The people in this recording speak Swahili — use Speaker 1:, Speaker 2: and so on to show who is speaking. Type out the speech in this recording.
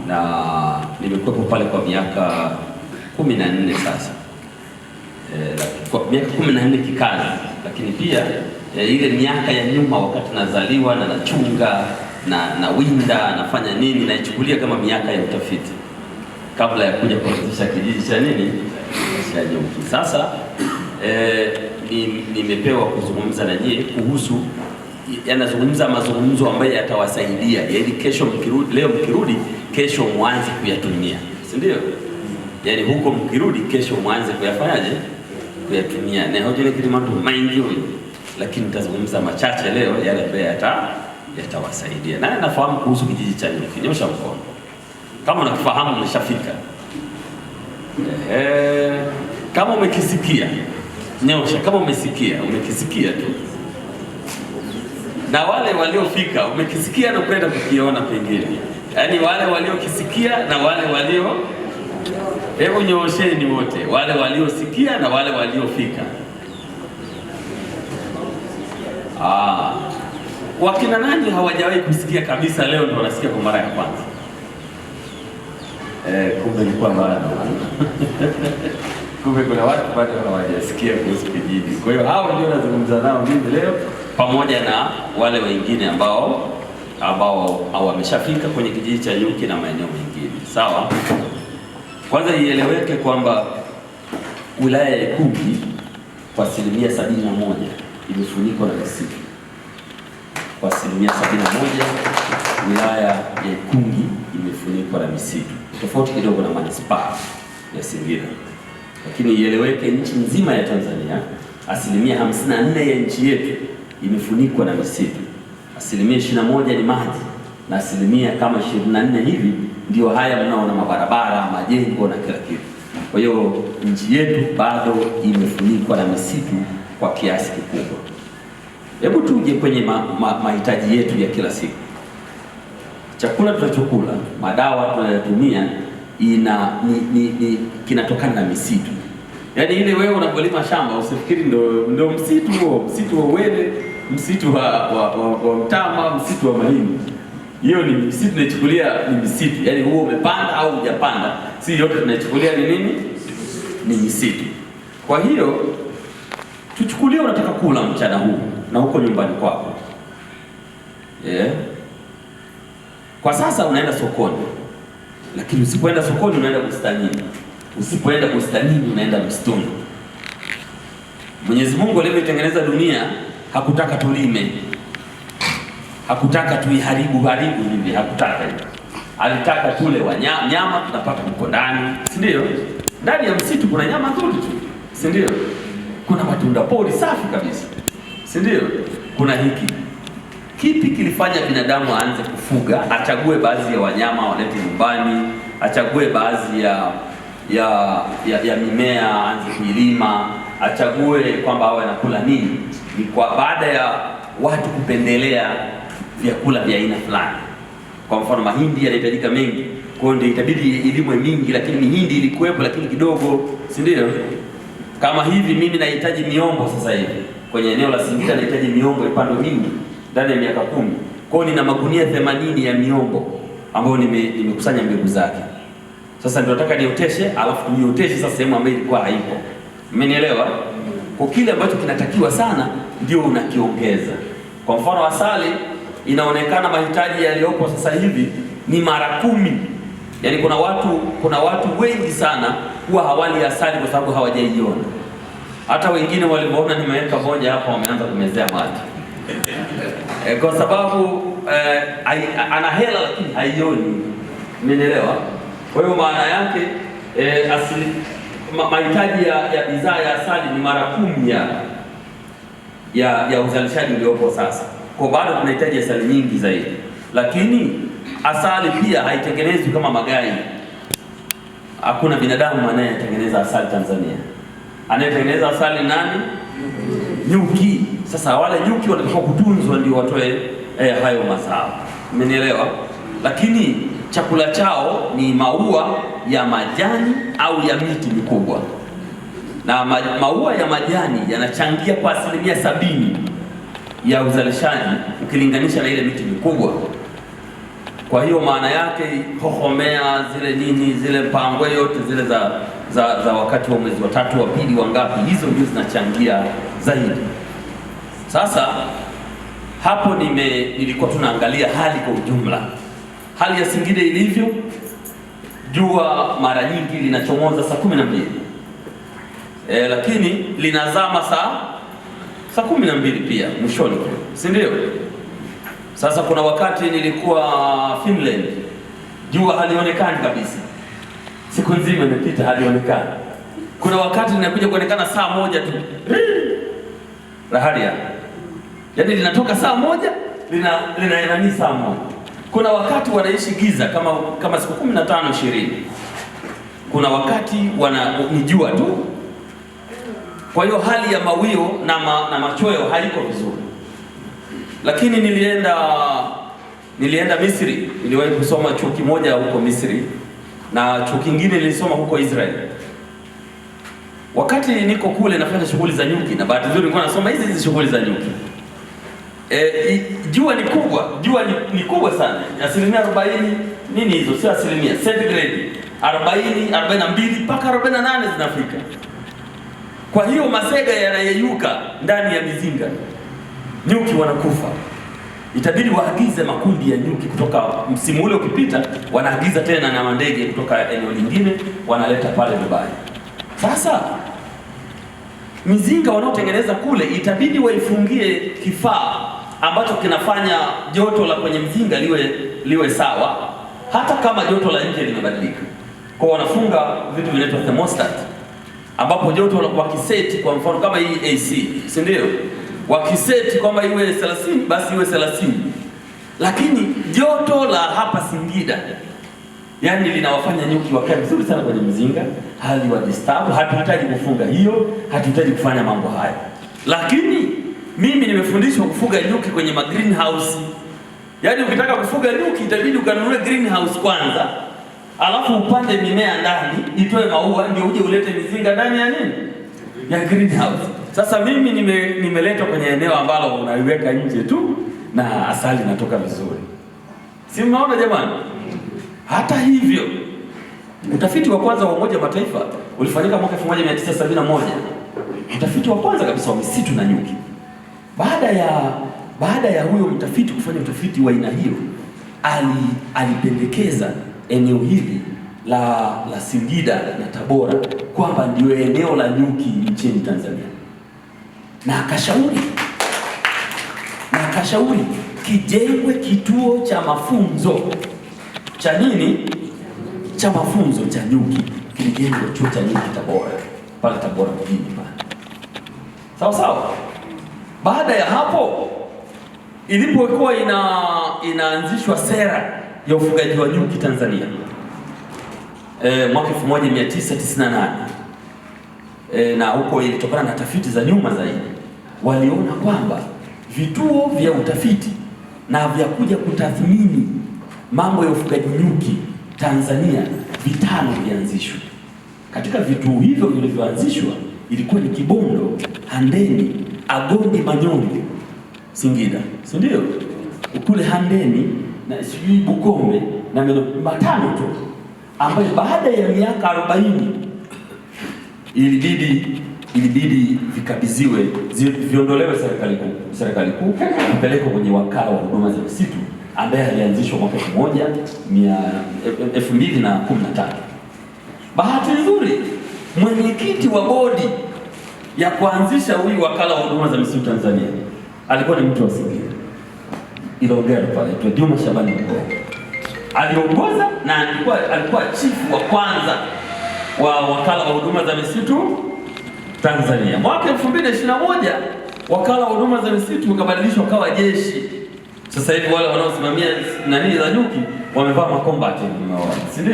Speaker 1: na nimekuwa pale kwa miaka 14 sasa. Kwa miaka 14 kikazi, lakini pia ile miaka ya nyuma wakati nazaliwa na nachunga na winda nafanya nini, naichukulia kama miaka ya utafiti kabla ya kuja kuanzisha kijiji cha nini cha nyuki. Sasa nimepewa kuzungumza na nyie kuhusu, yanazungumza mazungumzo ambayo yatawasaidia, yaani kesho mkirudi, leo mkirudi, kesho mwanze kuyatumia, si ndio? Yaani huko mkirudi, kesho mwanze kuyafanyaje, kuyatumia. Na hoja ni kitu mambo mengi, lakini nitazungumza machache leo yale ambayo yatawasaidia. Na nafahamu kuhusu kijiji cha nyuki, nyosha mkono kama unakifahamu, umeshafika. Kama umekisikia nyosha, kama umekisikia tu. Na wale waliofika umekisikia na kwenda kukiona pengine, yaani wale waliokisikia na wale walio, hebu nyosheni wote, wale waliosikia na wale waliofika. Wakina nani hawajawahi kusikia kabisa, leo ndio wanasikia kwa mara ya kwanza? Kumbe ilikuwa bado kumbe kuna watu bado hawajasikia kuhusu kijiji. Kwa hiyo hao ndio nazungumza nao mimi leo, pamoja na wale wengine ambao wameshafika kwenye kijiji cha nyuki na maeneo mengine. Sawa? Kwanza ieleweke kwamba wilaya ya Ikungi kwa 71% imefunikwa na misitu. Kwa 71% wilaya ya Ikungi imefunikwa na misitu, tofauti kidogo na manispaa ya Singida. Lakini ieleweke nchi nzima ya Tanzania 54% ya nchi yetu imefunikwa na misitu. 21% ni maji na 24% hivi ndio haya mnaona mabarabara, majengo na kila kitu. Kwa hiyo nchi yetu bado imefunikwa na misitu kwa kiasi kikubwa. Hebu tuje kwenye mahitaji yetu ya kila siku. Chakula tunachokula, madawa tunayotumia kinatokana na misitu. Yaani ile wewe unapolima shamba usifikiri ndio msitu huo, msitu wa Uwele, msitu wa mtama, msitu wa mahindi. Hiyo ni msitu, tunachukulia ni misitu. Yaani huo umepanda au hujapanda, si yote tunachukulia ni nini? Ni misitu. Kwa hiyo tuchukulie unataka kula mchana huu na huko nyumbani kwako. Kwa sasa unaenda sokoni, lakini usipoenda sokoni unaenda bustanini. Usipoenda bustanini unaenda msituni. Mwenyezi Mungu alivyotengeneza dunia hakutaka tulime, hakutaka tuiharibu hivi, hakutaka hivyo. Alitaka tule nyama tunapata huko ndani, si ndio? Ndani ya msitu kuna nyama nzuri tu, si ndio? Kuna matunda pori safi kabisa, si ndio? Kuna hiki. Kipi kilifanya binadamu aanze kufuga, achague baadhi ya wanyama walete nyumbani, achague baadhi ya mimea aanze kuilima, achague kwamba awe anakula nini? Ni kwa baada ya watu kupendelea vyakula vya aina fulani. Kwa mfano mahindi yanahitajika mengi, kwa hiyo ndio itabidi ilimwe mingi, lakini mihindi ilikuwepo lakini kidogo, si ndio? Kama hivi mimi nahitaji miombo sasa hivi. Kwenye eneo la Singida nahitaji miombo ipandwe mingi ndani ya miaka 10. Kwa hiyo nina magunia 80 ya miombo ambayo nimekusanya mbegu zake. Sasa ndio nataka nioteshe, alafu nioteshe sasa sehemu ambayo ilikuwa haipo. Mmenielewa? Kwa kile ambacho kinatakiwa sana ndio unakiongeza. Kwa mfano asali inaonekana mahitaji yaliyopo sasa hivi ni mara 10. Yaani kuna watu wengi sana huwa hawali asali kwa sababu hawajaiona. Hata wengine walipoona nimeweka moja hapa wameanza kumezea maji. Kwa sababu ana hela lakini haioni. Mmenielewa? Kwa hiyo maana yake mahitaji ya bidhaa ya asali ni mara 10 ya uzalishaji uliopo sasa. Kwa bado tunahitaji asali nyingi zaidi. Lakini asali pia haitengenezwi kama magari. Hakuna binadamu anayetengeneza asali Tanzania. Anayetengeneza asali nani? Nyuki. Sasa wale nyuki wanatakiwa kutunzwa ndio watoe hayo mazao. Umenielewa? Lakini chakula chao ni maua ya majani au ya miti mikubwa. Na maua ya majani yanachangia kwa 70% ya uzalishaji ukilinganisha na ile miti mikubwa. Kwa hiyo maana yake hohomea zile nini zile mpangwe yote zile za wakati wa mwezi wa tatu wa pili wa ngapi, hizo ndio zinachangia zaidi. Sasa hapo nilikuwa tunaangalia hali kwa ujumla, hali ya Singida ilivyo. Jua mara nyingi linachomoza saa 12, lakini linazama saa 12 pia mwishoni, si ndio? Sasa kuna wakati nilikuwa Finland, jua halionekani kabisa, siku nzima imepita halionekani. Kuna wakati linakuja kuonekana saa moja tu laharia, yaani linatoka saa moja linaenani saa moja. Kuna wakati wanaishi giza kama siku 15 20. Kuna wakati ni jua tu. Kwa hiyo hali ya mawio na machweo haiko vizuri. Lakini nilienda Misri, niliwahi kusoma chuo kimoja huko Misri na chuo kingine nilisoma huko Israel. Wakati niko kule nafanya shughuli za nyuki, na bahati nzuri nilikuwa nasoma hizi shughuli za nyuki. Jua ni kubwa sana, 40% nini hizo, sio asilimia, centigrade 40, 42 mpaka 48 zinafika. Kwa hiyo masega yanayeyuka ndani ya mizinga, nyuki wanakufa. Itabidi waagize makundi ya nyuki kutoka msimu ule ukipita, wanaagiza tena na mandege kutoka eneo lingine wanaleta pale Dubai. Sasa mizinga wanaotengeneza kule itabidi waifungie kifaa ambacho kinafanya joto la kwenye mzinga liwe sawa hata kama joto la nje limebadilika. Kwa wanafunga vitu vinaitwa thermostat, ambapo joto wakiseti, kwa mfano kama hii AC, si ndio? Wakiseti kwamba iwe 30 basi iwe 30. Lakini joto la hapa Singida yani linawafanya nyuki wakae vizuri sana kwenye mzinga, hali wa disturb. Hatuhitaji kufunga hiyo, hatuhitaji kufanya mambo haya. Lakini mimi nimefundishwa kufuga nyuki kwenye greenhouse. Yaani ukitaka kufuga nyuki itabidi ukanunue greenhouse kwanza, alafu upande mimea ndani itoe maua, ndio uje ulete mizinga ndani ya nini? Ya greenhouse. Sasa mimi nimeletwa kwenye eneo ambalo unaiweka nje tu na asali inatoka vizuri. Si mnaona jamani? Hata hivyo, utafiti wa kwanza wa Umoja wa Mataifa ulifanyika mwaka 1971. Utafiti wa kwanza kabisa wa misitu na nyuki. Baada ya huyo mtafiti kufanya utafiti wa aina hiyo, alipendekeza eneo hili la Singida na Tabora kwamba ndio eneo la nyuki nchini Tanzania. Na akashauri kijengwe kituo cha mafunzo cha nini? Cha mafunzo cha nyuki. Kilijengwa chuo cha nyuki Tabora, pale Tabora mjini pale. Sawa sawa. Baada ya hapo, ilipokuwa inaanzishwa sera ya ufugaji wa nyuki Tanzania mwaka 1998, na huko ilitokana na tafiti za nyuma zaidi, waliona kwamba vituo vya utafiti na vya kuja kutathmini mambo ya ufugaji nyuki Tanzania 5 vianzishwe. Katika vituo hivyo vilivyoanzishwa ilikuwa ni Kibondo, Handeni, Agondi, Manyonge, Singida, si ndio? Kule Handeni na sijui Bukombe na matano tu, ambayo baada ya miaka 40 ilibidi vikabidhiwe, viondolewe serikali kuu vipelekwe kwenye wakala wa huduma za misitu ambaye alianzishwa mwaka 2013. Bahati nzuri mwenyekiti wa bodi ya kuanzisha huyu wakala wa huduma za misitu Tanzania alikuwa ni mtu wa Singida, Ilongero pale, Juma Shabani Mgogo. Aliongoza na alikuwa chifu wa kwanza wa wakala wa huduma za misitu Tanzania. Mwaka 2021 wakala wa huduma za misitu ukabadilishwa kawa jeshi. Sasa hivi wale wanaosimamia nani za nyuki wamevaa makombati, si ndio?